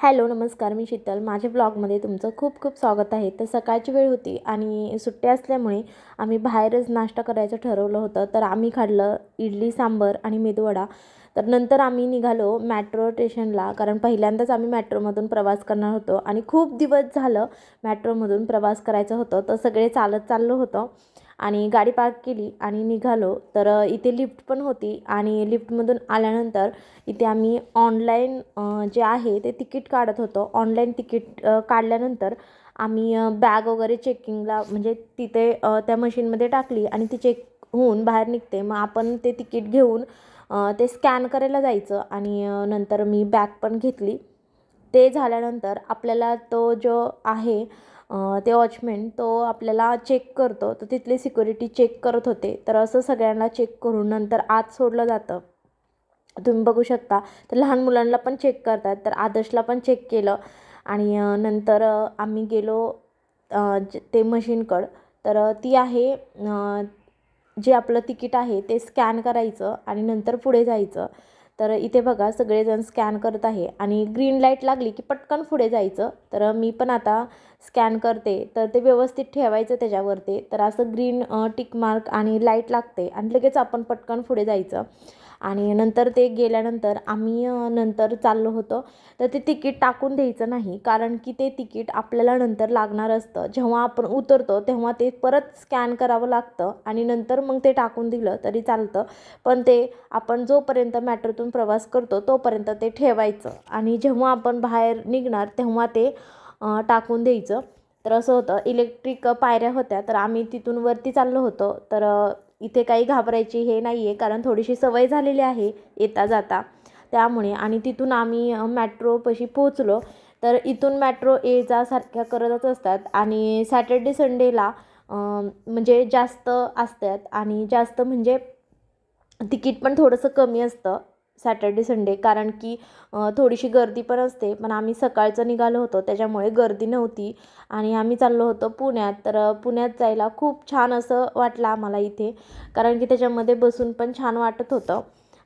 Hello नमस्कार, मी शीतल. माझ्या ब्लॉगमध्ये तुमचं खूप खूप स्वागत आहे. तर सकाळची वेळ होती आणि सुट्टी असल्यामुळे आम्ही बाहेरच नाश्ता करायचं ठरवलं होतं. तर आम्ही खाल्लं इडली सांबर आणि मेदूवडा. तर नंतर आम्ही निघालो मेट्रो स्टेशनला, कारण पहिल्यांदाच आम्ही मेट्रोमधून प्रवास करणार होतो आणि खूप दिवस झालं मेट्रोमधून प्रवास करायचं होतं. तर सगळे चालत चाललो होतो आणि गाडी पार्क केली आणि निघालो. तर इथे लिफ्ट पण होती आणि लिफ्टमधून आल्यानंतर इथे आम्ही ऑनलाईन जे आहे ते तिकीट काढत होतो. ऑनलाईन तिकीट काढल्यानंतर आम्ही बॅग वगैरे चेकिंगला म्हणजे तिथे त्या मशीनमध्ये टाकली आणि ती चेक होऊन बाहेर निघते. मग आपण ते तिकीट घेऊन ते स्कॅन करायला जायचं आणि नंतर मी बॅग पण घेतली. ते झाल्यानंतर आपल्याला तो जो आहे ते वॉचमॅन तो आपल्याला चेक करतो. तर तिथले सिक्युरिटी चेक करत होते. तर असं सगळ्यांना चेक करून नंतर आत सोडलं जातं. तुम्ही बघू शकता. तर लहान मुलांना पण चेक करतात. तर आदर्शला पण चेक केलं आणि नंतर आम्ही गेलो ते मशीनकडं. तर ती आहे जे आपलं तिकीट आहे ते स्कॅन करायचं आणि नंतर पुढे जायचं. तर इथे बघा सगळेजण स्कॅन करत आहे आणि ग्रीन लाईट लागली की पटकन पुढे जायचं. तर मी पण आता स्कॅन करते. तर ते व्यवस्थित ठेवायचं त्याच्यावरती. तर असं ग्रीन टिक मार्क आणि लाईट लागते आणि लगेच आपण पटकन पुढे जायचं. आणि नंतर ते गेल्यानंतर आम्ही नंतर चाललो होतो. तर ते तिकीट टाकून द्यायचं नाही, कारण की ते तिकीट आपल्याला नंतर लागणार असतं. जेव्हा आपण उतरतो तेव्हा ते परत स्कॅन करावं लागतं आणि नंतर मग ते टाकून दिलं तरी चालतं. पण ते आपण जोपर्यंत मेट्रोतून प्रवास करतो तोपर्यंत ते ठेवायचं आणि जेव्हा आपण बाहेर निघणार तेव्हा ते टाकून द्यायचं. तर असं होतं. इलेक्ट्रिक पायऱ्या होत्या, तर आम्ही तिथून वरती चाललो होतो. तर इथे काही घाबरायची हे नाही आहे, कारण थोडीशी सवय झालेली आहे येता जाता त्यामुळे. आणि तिथून आम्ही मेट्रोपाशी पोहोचलो. तर इथून मेट्रो ये जा सारख्या करतच असतात आणि सॅटर्डे संडेला म्हणजे जास्त असतात आणि जास्त म्हणजे तिकीट पण थोडंसं कमी असतं सॅटर्डे संडे, कारण की थोडीशी गर्दी पण असते. पण आम्ही सकाळचं निघालो होतो त्याच्यामुळे गर्दी नव्हती आणि आम्ही चाललो होतो पुण्यात. तर पुण्यात जायला खूप छान असं वाटलं आम्हाला इथे, कारण की त्याच्यामध्ये बसून पण छान वाटत होतं.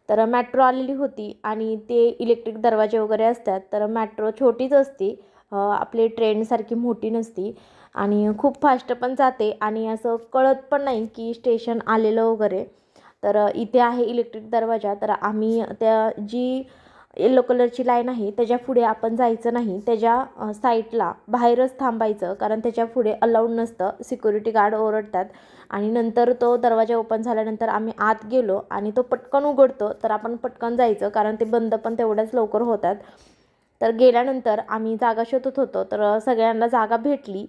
तर मेट्रो आलेली होती आणि ते इलेक्ट्रिक दरवाजे वगैरे असतात. तर मेट्रो छोटीच असते, आपली ट्रेनसारखी मोठी नसती आणि खूप फास्ट पण जाते आणि असं कळत पण नाही की स्टेशन आलेलं वगैरे. तर इथे आहे इलेक्ट्रिक दरवाजा. तर आम्ही त्या जी येलो कलरची लाईन आहे त्याच्या पुढे आपण जायचं नाही, त्याच्या साईडला बाहेरच थांबायचं, कारण त्याच्या पुढे अलाउड नसतं. सिक्युरिटी गार्ड ओरडतात. आणि नंतर तो दरवाजा ओपन झाल्यानंतर आम्ही आत गेलो आणि तो पटकन उघडतो, तर आपण पटकन जायचं, कारण ते बंद पण तेवढ्याच लवकर होतात. तर गेल्यानंतर आम्ही जागा शोधत होतो. तर सगळ्यांना जागा भेटली.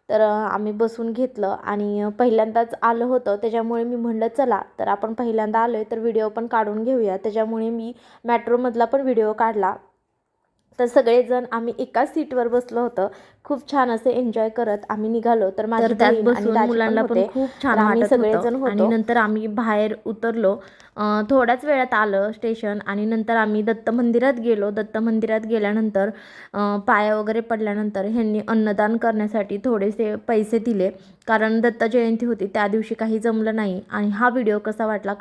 तर आम्ही बसून घेतलं आणि पहिल्यांदाच आलं होतं त्याच्यामुळे मी म्हणलं चला, तर आपण पहिल्यांदा आलो आहे तर व्हिडिओ पण काढून घेऊया. त्याच्यामुळे मी मेट्रोमधला पण व्हिडिओ काढला. तर सगळेजण आम्ही एकाच सीटवर बसलो होतो. खूप छान असे एन्जॉय करत आम्ही निघालो. तर माझी त्यात बहीण आणि बसून दाजी पण मुलांना पण होते. खूप तर छान आम्ही वाटत होतं. सगळेजण आणि होतो. नंतर आम्ही बाहेर उतरलो. थोड्याच वेळात आलं स्टेशन आणि नंतर आम्ही दत्त मंदिरात गेलो. दत्त मंदिरात गेल्यानंतर पाया वगैरे पडल्यानंतर ह्यांनी अन्नदान करण्यासाठी थोडेसे पैसे दिले, कारण दत्त जयंती होती त्या दिवशी काही जमलं नाही. आणि हा व्हिडिओ कसा वाटला